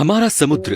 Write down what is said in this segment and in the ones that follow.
हमारा समुद्र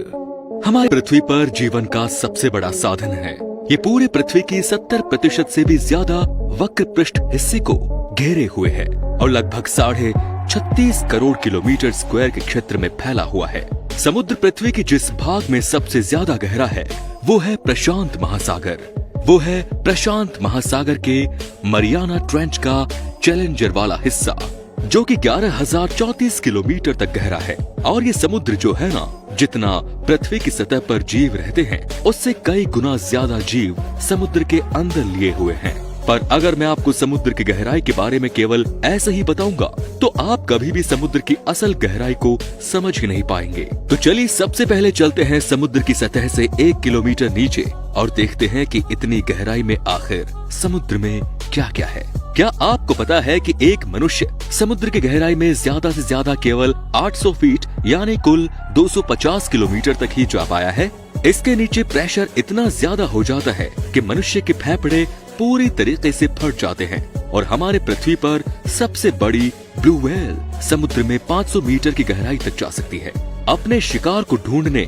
हमारी पृथ्वी पर जीवन का सबसे बड़ा साधन है। ये पूरे पृथ्वी की 70% से भी ज्यादा वक्र पृष्ठ हिस्से को घेरे हुए है और लगभग 36.5 करोड़ किलोमीटर स्क्वायर के क्षेत्र में फैला हुआ है। समुद्र पृथ्वी की जिस भाग में सबसे ज्यादा गहरा है वो है प्रशांत महासागर। वो है प्रशांत महासागर के मरियाना ट्रेंच का चैलेंजर वाला हिस्सा, जो कि 11,034 किलोमीटर तक गहरा है। और ये समुद्र जो है ना, जितना पृथ्वी की सतह पर जीव रहते हैं उससे कई गुना ज्यादा जीव समुद्र के अंदर लिए हुए हैं। पर अगर मैं आपको समुद्र की गहराई के बारे में केवल ऐसे ही बताऊंगा तो आप कभी भी समुद्र की असल गहराई को समझ ही नहीं पाएंगे। तो चलिए सबसे पहले चलते हैं समुद्र की सतह से 1 किलोमीटर नीचे और देखते हैं कि इतनी गहराई में आखिर समुद्र में क्या क्या है। क्या आपको पता है कि एक मनुष्य समुद्र की गहराई में ज्यादा से ज्यादा केवल 800 फीट यानी कुल 250 किलोमीटर तक ही जा पाया है। इसके नीचे प्रेशर इतना ज्यादा हो जाता है कि मनुष्य के फेफड़े पूरी तरीके से फट जाते हैं। और हमारे पृथ्वी पर सबसे बड़ी ब्लू व्हेल समुद्र में 500 मीटर की गहराई तक जा सकती है। अपने शिकार को ढूंढने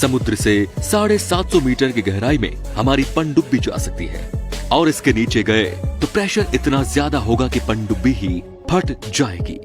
समुद्र से 750 मीटर की गहराई में हमारी पनडुब्बी जा सकती है। और इसके नीचे गए तो प्रेशर इतना ज्यादा होगा कि पनडुब्बी ही फट जाएगी।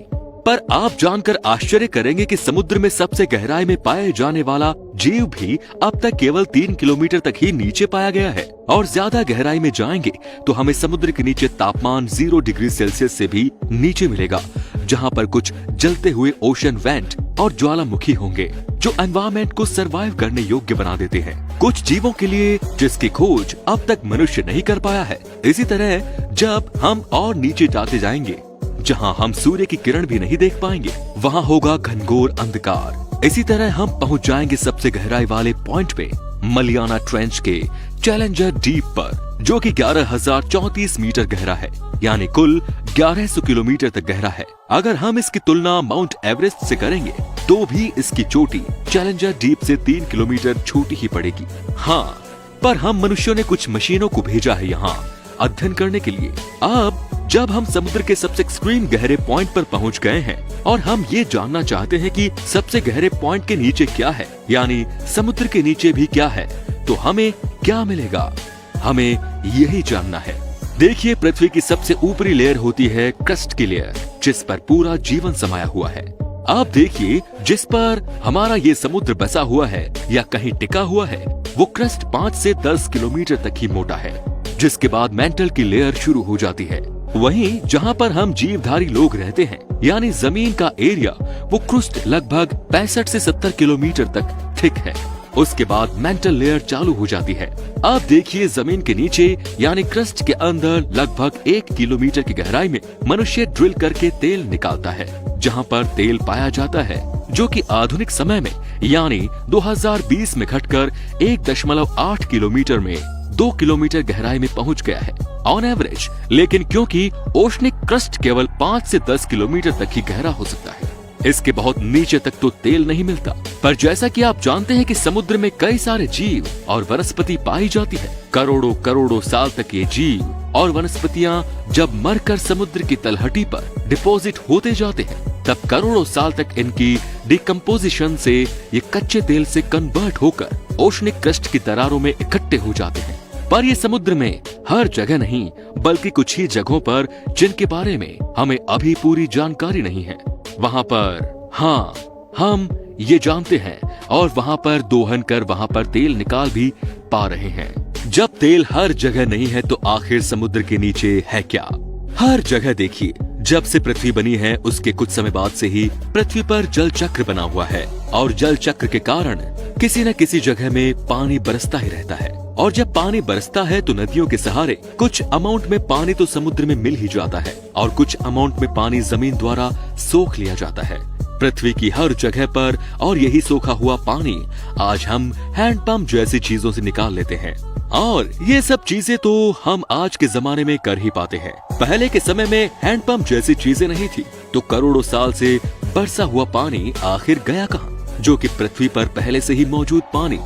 पर आप जानकर आश्चर्य करेंगे कि समुद्र में सबसे गहराई में पाए जाने वाला जीव भी अब तक केवल 3 किलोमीटर तक ही नीचे पाया गया है। और ज्यादा गहराई में जाएंगे तो हमें समुद्र के नीचे तापमान 0 डिग्री सेल्सियस से भी नीचे मिलेगा, जहां पर कुछ जलते हुए ओशन वेंट और ज्वालामुखी होंगे जो एनवायरमेंट को सरवाइव करने योग्य बना देते हैं, कुछ जीवों के लिए जिसकी खोज अब तक मनुष्य नहीं कर पाया है। इसी तरह जब हम और नीचे जाते जाएंगे, जहां हम सूर्य की किरण भी नहीं देख पाएंगे, वहां होगा घनघोर अंधकार। इसी तरह हम पहुंच जाएंगे सबसे गहराई वाले पॉइंट पे, मरियाना ट्रेंच के चैलेंजर डीप पर, जो कि 11,034 मीटर गहरा है, यानी कुल 1100 किलोमीटर तक गहरा है। अगर हम इसकी तुलना माउंट एवरेस्ट से करेंगे तो भी इसकी चोटी चैलेंजर डीप से 3 किलोमीटर छोटी ही पड़ेगी। हाँ, पर हम मनुष्यों ने कुछ मशीनों को भेजा है यहाँ अध्ययन करने के लिए। अब जब हम समुद्र के सबसे एक्सट्रीम गहरे पॉइंट पर पहुंच गए हैं और हम ये जानना चाहते हैं कि सबसे गहरे पॉइंट के नीचे क्या है, यानी समुद्र के नीचे भी क्या है, तो हमें क्या मिलेगा, हमें यही जानना है। देखिए, पृथ्वी की सबसे ऊपरी लेयर होती है क्रस्ट की लेयर, जिस पर पूरा जीवन समाया हुआ है। आप देखिए, जिस पर हमारा ये समुद्र बसा हुआ है या कहीं टिका हुआ है, वो क्रस्ट 5 से 10 किलोमीटर तक ही मोटा है, जिसके बाद मेंटल की लेयर शुरू हो जाती है। वहीं जहां पर हम जीवधारी लोग रहते हैं, यानी जमीन का एरिया, वो क्रस्ट लगभग 65 से 70 किलोमीटर तक थिक है। उसके बाद मेंटल लेयर चालू हो जाती है। आप देखिए, जमीन के नीचे यानी क्रस्ट के अंदर लगभग 1 किलोमीटर की गहराई में मनुष्य ड्रिल करके तेल निकालता है, जहां पर तेल पाया जाता है, जो कि आधुनिक समय में यानी 2020 में घटकर 1.8 किलोमीटर में 2 किलोमीटर गहराई में पहुंच गया है ऑन एवरेज। लेकिन क्योंकि ओशनिक क्रस्ट केवल 5 से 10 किलोमीटर तक ही गहरा हो सकता है, इसके बहुत नीचे तक तो तेल नहीं मिलता। पर जैसा कि आप जानते हैं कि समुद्र में कई सारे जीव और वनस्पति पाई जाती है। करोड़ों करोड़ों साल तक ये जीव और वनस्पतियां जब मरकर समुद्र की तलहटी पर डिपॉजिट होते जाते हैं, तब करोड़ों साल तक इनकी डिकम्पोजिशन से ये कच्चे तेल से कन्वर्ट होकर ओशनिक क्रस्ट की दरारों में इकट्ठे हो जाते हैं। पर ये समुद्र में हर जगह नहीं, बल्कि कुछ ही जगहों पर जिनके बारे में हमें अभी पूरी जानकारी नहीं है, वहां पर हाँ, हम ये जानते हैं और वहां पर दोहन कर वहां पर तेल निकाल भी पा रहे हैं। जब तेल हर जगह नहीं है तो आखिर समुद्र के नीचे है क्या? हर जगह देखिए, जब से पृथ्वी बनी है उसके कुछ समय बाद से ही पृथ्वी पर जल चक्र बना हुआ है और जल चक्र के कारण किसी न किसी जगह में पानी बरसता ही रहता है। और जब पानी बरसता है तो नदियों के सहारे कुछ अमाउंट में पानी तो समुद्र में मिल ही जाता है और कुछ अमाउंट में पानी जमीन द्वारा सोख लिया जाता है पृथ्वी की हर जगह पर। और यही सोखा हुआ पानी आज हम हैंडपंप जैसी चीजों से निकाल लेते हैं। और ये सब चीजें तो हम आज के जमाने में कर ही पाते हैं। पहले के समय में हैंडपंप जैसी चीजें नहीं थी, तो करोड़ों साल से बरसा हुआ पानी आखिर गया कहाँ? जो कि पृथ्वी पर पहले से ही मौजूद पानी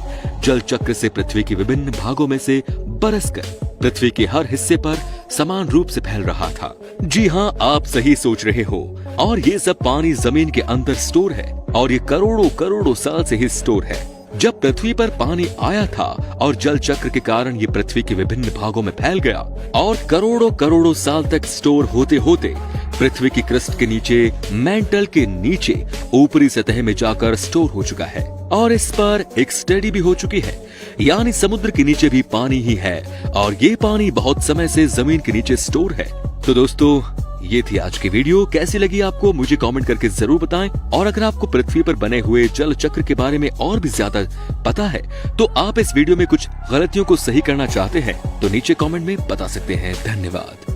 जल चक्र से पृथ्वी के विभिन्न भागों में से बरसकर पृथ्वी के हर हिस्से पर समान रूप से फैल रहा था। जी हाँ, आप सही सोच रहे हो। और ये सब पानी जमीन के अंदर स्टोर है और ये करोड़ों करोड़ों साल से ही स्टोर है। जब पृथ्वी पर पानी आया था और जल चक्र के कारण ये पृथ्वी के विभिन्न भागों में फैल गया और करोड़ों करोड़ों साल तक स्टोर होते होते पृथ्वी की क्रस्ट के नीचे, मेंटल के नीचे ऊपरी सतह में जाकर स्टोर हो चुका है और इस पर एक स्टडी भी हो चुकी है, यानी समुद्र के नीचे भी पानी ही है और ये पानी बहुत समय से जमीन के नीचे स्टोर है। तो दोस्तों, ये थी आज की वीडियो। कैसी लगी आपको मुझे कमेंट करके जरूर बताएं और अगर आपको पृथ्वी पर बने हुए जल चक्र के बारे में और भी ज्यादा पता है तो आप इस वीडियो में कुछ गलतियों को सही करना चाहते हैं तो नीचे कमेंट में बता सकते हैं। धन्यवाद।